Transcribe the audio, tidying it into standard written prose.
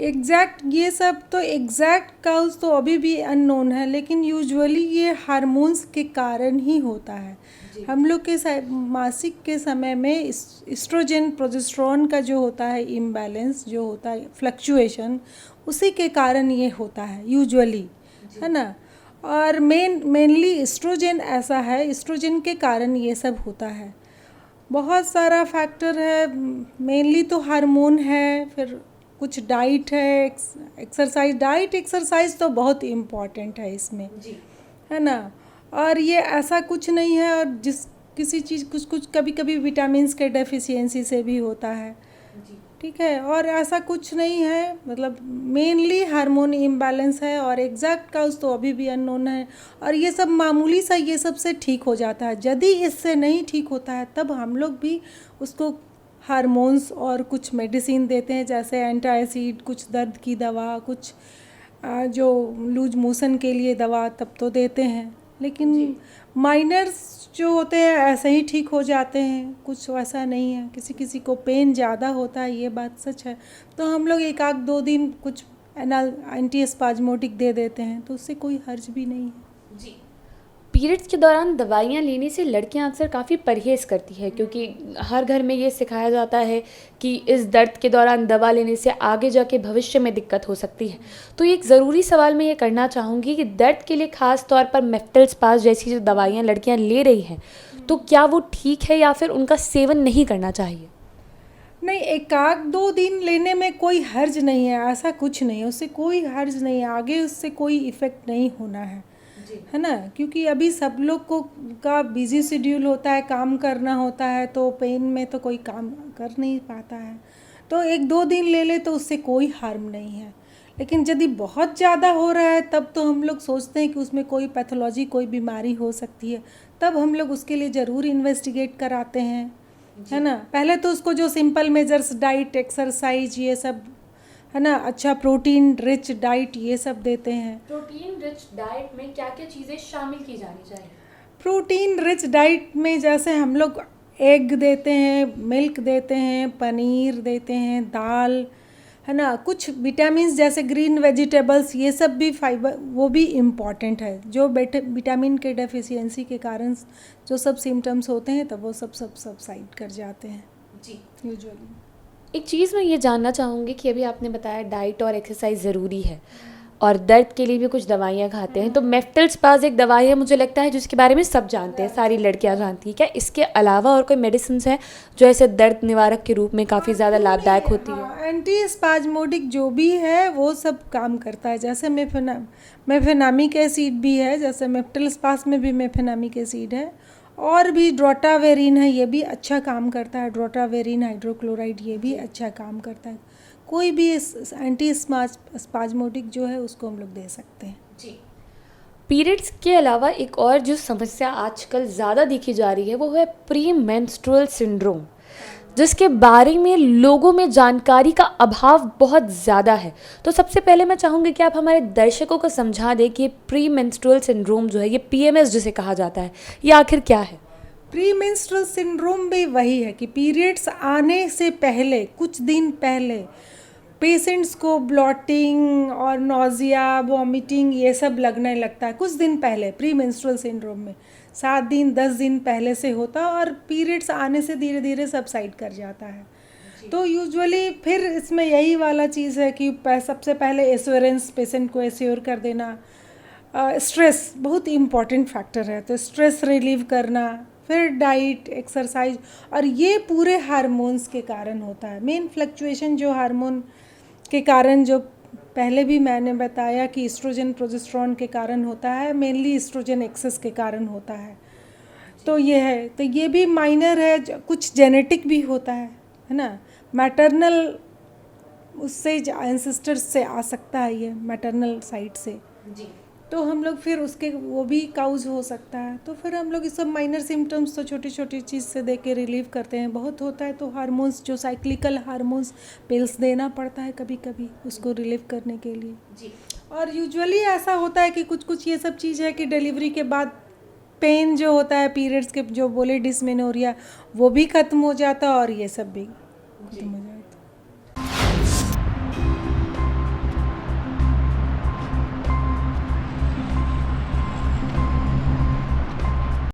Exact ये सब तो एग्जैक्ट काउज तो अभी भी अननोन है, लेकिन यूजुअली ये हार्मोन्स के कारण ही होता है। हम लोग के मासिक के समय में इस्ट्रोजन प्रोजेस्टेरोन का जो होता है इम्बैलेंस, जो होता है फ्लक्चुएशन, उसी के कारण ये होता है यूजुअली, है ना। और मेनली इस्ट्रोजन ऐसा है, इस्ट्रोजन के कारण ये सब होता है। बहुत सारा फैक्टर है, मेनली तो हार्मोन है, फिर कुछ डाइट है, एक्सरसाइज, डाइट एक्सरसाइज तो बहुत इम्पॉर्टेंट है इसमें, है ना। और ये ऐसा कुछ नहीं है, और जिस किसी चीज़ कुछ कभी कभी विटामिन्स के डेफिशिएंसी से भी होता है, ठीक है। और ऐसा कुछ नहीं है, मतलब मेनली हार्मोन इम्बैलेंस है, और एग्जैक्ट काउज तो अभी भी अननोन है। और ये सब मामूली सा ये सब से ठीक हो जाता है। यदि इससे नहीं ठीक होता है तब हम लोग भी उसको हार्मोन्स और कुछ मेडिसिन देते हैं, जैसे एंटासिड, कुछ दर्द की दवा, कुछ जो लूज मोशन के लिए दवा, तब तो देते हैं। लेकिन माइनर्स जो होते हैं ऐसे ही ठीक हो जाते हैं, कुछ वैसा नहीं है। किसी किसी को पेन ज़्यादा होता है, ये बात सच है, तो हम लोग 1-2 दिन कुछ एंटी स्पाज्मोटिक दे देते हैं, तो उससे कोई हर्ज भी नहीं है। जी। पीरियड्स के दौरान दवाइयाँ लेने से लड़कियां अक्सर काफ़ी परहेज़ करती है, क्योंकि हर घर में ये सिखाया जाता है कि इस दर्द के दौरान दवा लेने से आगे जाके भविष्य में दिक्कत हो सकती है। तो एक ज़रूरी सवाल मैं ये करना चाहूँगी कि दर्द के लिए ख़ास तौर पर मेफ्टिल्स्पास जैसी जो दवाइयाँ लड़कियाँ ले रही हैं, तो क्या वो ठीक है या फिर उनका सेवन नहीं करना चाहिए? नहीं, 1-2 दिन लेने में कोई हर्ज नहीं है, ऐसा कुछ नहीं है, उससे कोई हर्ज नहीं है, आगे उससे कोई इफ़ेक्ट नहीं होना है ना। क्योंकि अभी सब लोग को का बिजी शेड्यूल होता है, काम करना होता है, तो पेन में तो कोई काम कर नहीं पाता है, तो 1-2 दिन ले ले तो उससे कोई हार्म नहीं है। लेकिन यदि बहुत ज़्यादा हो रहा है तब तो हम लोग सोचते हैं कि उसमें कोई पैथोलॉजी, कोई बीमारी हो सकती है, तब हम लोग उसके लिए ज़रूर इन्वेस्टिगेट कराते हैं, है ना। पहले तो उसको जो सिंपल मेजर्स, डाइट, एक्सरसाइज, ये सब, है ना, अच्छा प्रोटीन रिच डाइट, ये सब देते हैं। प्रोटीन रिच डाइट में क्या क्या चीज़ें शामिल की जानी चाहिए? प्रोटीन रिच डाइट में जैसे हम लोग एग देते हैं, मिल्क देते हैं, पनीर देते हैं, दाल, है ना, कुछ विटामिन्स जैसे ग्रीन वेजिटेबल्स, ये सब भी फाइबर, वो भी इम्पॉर्टेंट है। जो विटामिन के डेफिशिएंसी के कारण जो सब सिम्टम्स होते हैं, तब वो सब सबसाइड कर जाते हैं जी। यूजुअली। एक चीज़ मैं ये जानना चाहूँगी कि अभी आपने बताया डाइट और एक्सरसाइज ज़रूरी है, और दर्द के लिए भी कुछ दवाइयाँ खाते हैं, तो मेफ्टिल्स्पास एक दवाई है मुझे लगता है जिसके बारे में सब जानते हैं, सारी लड़कियाँ जानती हैं। क्या इसके अलावा और कोई मेडिसिन है जो ऐसे दर्द निवारक के रूप में काफ़ी ज़्यादा लाभदायक होती है? एंटी स्पाज्मोडिक जो भी है वो सब काम करता है, जैसे मेफेनामिक एसिड भी है, जैसे मेफ्टिल्स्पास में भी मेफेनामिक एसिड है, और भी ड्रोटावेरिन है, ये भी अच्छा काम करता है। ड्रोटावेरिन हाइड्रोक्लोराइड, ये भी अच्छा काम करता है। कोई भी एंटी स्पाज्मोडिक जो है उसको हम लोग दे सकते हैं। जी। पीरियड्स के अलावा एक और जो समस्या आजकल ज़्यादा देखी जा रही है वो है प्री मेंस्ट्रुअल सिंड्रोम, जिसके बारे में लोगों में जानकारी का अभाव बहुत ज़्यादा है। तो सबसे पहले मैं चाहूँगी कि आप हमारे दर्शकों को समझा दें कि प्री मेंस्ट्रुअल सिंड्रोम जो है, ये पीएमएस जिसे कहा जाता है, ये आखिर क्या है? प्री मेंस्ट्रुअल सिंड्रोम भी वही है कि पीरियड्स आने से पहले, कुछ दिन पहले पेशेंट्स को ब्लॉटिंग और नोज़िया, वॉमिटिंग, ये सब लगने लगता है कुछ दिन पहले। प्री मेंस्ट्रुअल सिंड्रोम में 7 दिन 10 दिन पहले से होता है, और पीरियड्स आने से धीरे धीरे सबसाइड कर जाता है। तो यूजुअली फिर इसमें यही वाला चीज़ है कि सबसे पहले एश्योरेंस, पेशेंट को एश्योर कर देना। स्ट्रेस बहुत इम्पॉर्टेंट फैक्टर है, तो स्ट्रेस रिलीव करना, फिर डाइट, एक्सरसाइज, और ये पूरे हार्मोन्स के कारण होता है। मेन फ्लक्चुएशन जो हार्मोन के कारण, जो पहले भी मैंने बताया कि एस्ट्रोजन प्रोजेस्टेरोन के कारण होता है, मेनली एस्ट्रोजन एक्सेस के कारण होता है। तो ये है, तो ये भी माइनर है, कुछ जेनेटिक भी होता है ना, मैटरनल, उससे एंसेस्टर्स से आ सकता है ये, मैटरनल साइड से। जी। तो हम लोग फिर उसके वो भी काउज हो सकता है, तो फिर हम लोग ये सब माइनर सिम्टम्स तो छोटी छोटी चीज़ से दे के रिलीव करते हैं। बहुत होता है तो हार्मोन्स, जो साइक्लिकल हार्मोन्स, पिल्स देना पड़ता है कभी कभी उसको रिलीव करने के लिए। जी। और यूजुअली ऐसा होता है कि कुछ कुछ ये सब चीज़ है कि डिलीवरी के बाद पेन जो होता है, पीरियड्स के जो बोले डिस्मेनोरिया, वो भी ख़त्म हो जाता है, और ये सब भी ख़त्म हो जाता है।